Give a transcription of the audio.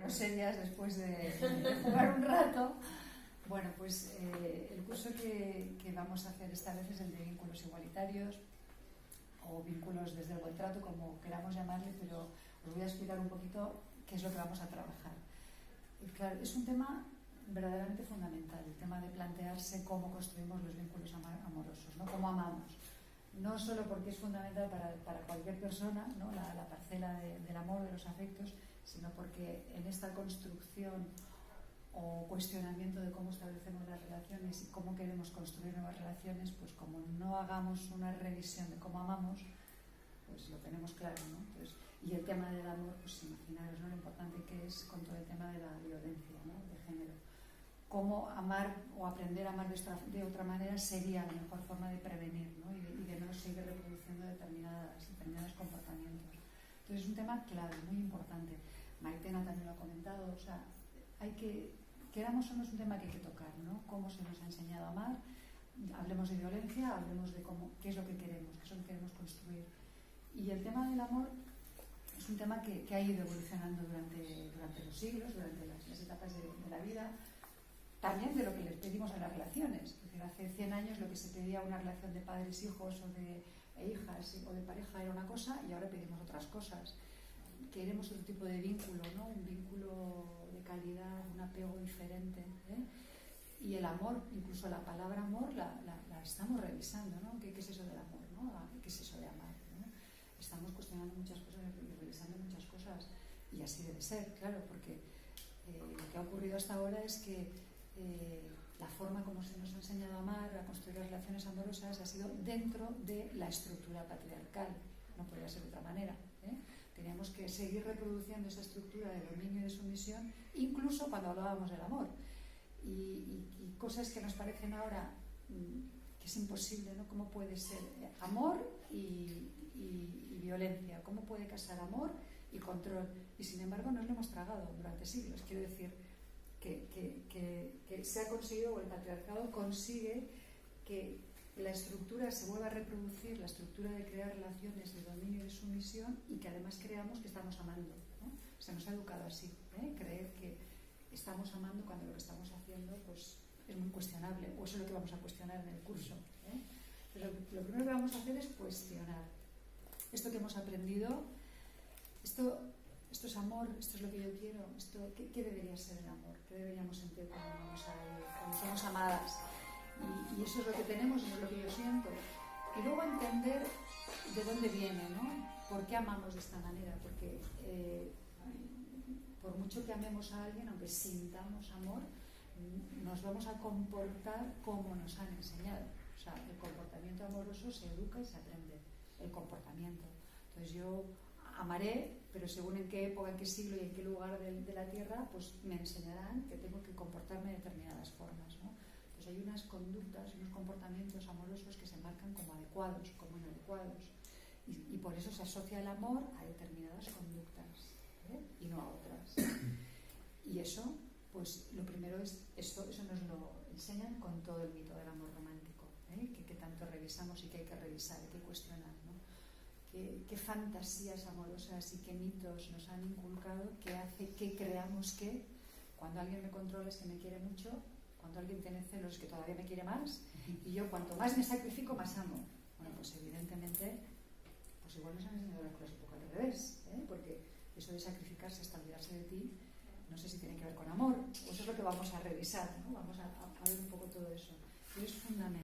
ponernos serias después de jugar un rato. Bueno, pues el curso que vamos a hacer esta vez es el de vínculos igualitarios o vínculos desde el buen trato, como queramos llamarle, pero os voy a explicar un poquito qué es lo que vamos a trabajar. Y claro, es un tema verdaderamente fundamental, el tema de plantearse cómo construimos los vínculos amorosos, ¿no? Cómo amamos. No solo porque es fundamental para cualquier persona, ¿no? la parcela del amor, de los afectos, sino porque en esta construcción o cuestionamiento de cómo establecemos las relaciones y cómo queremos construir nuevas relaciones, pues como no hagamos una revisión de cómo amamos, pues lo tenemos claro, ¿no? Entonces, y el tema del amor, pues imaginaros, ¿no? Lo importante que es con todo el tema de la violencia, ¿no? De género. Cómo amar o aprender a amar de otra manera sería la mejor forma de prevenir, ¿no? y de no seguir reproduciendo determinados comportamientos. Entonces es un tema clave, muy importante. Maitena también lo ha comentado, o sea, hay que, queramos o no, es un tema que hay que tocar, ¿no? Cómo se nos ha enseñado a amar, hablemos de violencia, hablemos de qué es lo que queremos, qué es lo que queremos construir. Y el tema del amor es un tema que ha ido evolucionando durante los siglos, durante las etapas de la vida, también de lo que les pedimos en las relaciones. Es decir, hace 100 años lo que se pedía una relación de padres, hijos o de hijas o de pareja era una cosa y ahora pedimos otras cosas. Queremos otro tipo de vínculo, ¿no? Un vínculo de calidad, un apego diferente, ¿eh? Y el amor, incluso la palabra amor la estamos revisando, ¿no? ¿Qué es eso del amor, ¿no? ¿Qué es eso de amar, ¿no? Estamos cuestionando muchas cosas y revisando muchas cosas, y así debe ser, claro, porque lo que ha ocurrido hasta ahora es que la forma como se nos ha enseñado a amar, a construir las relaciones amorosas, ha sido dentro de la estructura patriarcal, no podría ser de otra manera, ¿eh? Teníamos que seguir reproduciendo esa estructura de dominio y de sumisión, incluso cuando hablábamos del amor. Y cosas que nos parecen ahora que es imposible, ¿no? ¿Cómo puede ser amor y violencia? ¿Cómo puede casar amor y control? Y sin embargo nos lo hemos tragado durante siglos. Quiero decir que se ha conseguido, o el patriarcado consigue que la estructura se vuelva a reproducir, la estructura de crear relaciones de dominio y de sumisión, y que además creamos que estamos amando, ¿no? Se nos ha educado así, creer que estamos amando cuando lo que estamos haciendo pues es muy cuestionable, o eso es lo que vamos a cuestionar en el curso, ¿eh? Pero lo primero que vamos a hacer es cuestionar esto que hemos aprendido. Esto es amor, esto es lo que yo quiero, ¿qué debería ser el amor? ¿Qué deberíamos sentir cuando somos amadas? Y eso es lo que tenemos, eso es lo que yo siento. Y luego entender de dónde viene, ¿no? ¿Por qué amamos de esta manera? Porque por mucho que amemos a alguien, aunque sintamos amor, nos vamos a comportar como nos han enseñado. O sea, el comportamiento amoroso se educa y se aprende, el comportamiento. Entonces yo amaré, pero según en qué época, en qué siglo y en qué lugar de la tierra, pues me enseñarán que tengo que comportarme de determinadas formas, ¿no? Entonces hay unas conductas, unos comportamientos amorosos que se marcan como adecuados, como inadecuados. Y por eso se asocia el amor a determinadas conductas, ¿eh? Y no a otras. Y eso, pues lo primero es, eso nos lo enseñan con todo el mito del amor romántico, ¿eh? Que tanto revisamos y que hay que revisar, hay que cuestionar, ¿no? ¿Qué fantasías amorosas y qué mitos nos han inculcado que hace que creamos que cuando alguien me controla es que me quiere mucho, cuando alguien tiene celos es que todavía me quiere más, y yo cuanto más me sacrifico más amo? Bueno, pues evidentemente pues igual nos han enseñado las cosas un poco al revés, ¿eh? Porque eso de sacrificarse hasta olvidarse de ti, no sé si tiene que ver con amor, o eso es lo que vamos a revisar, ¿no? Vamos a ver un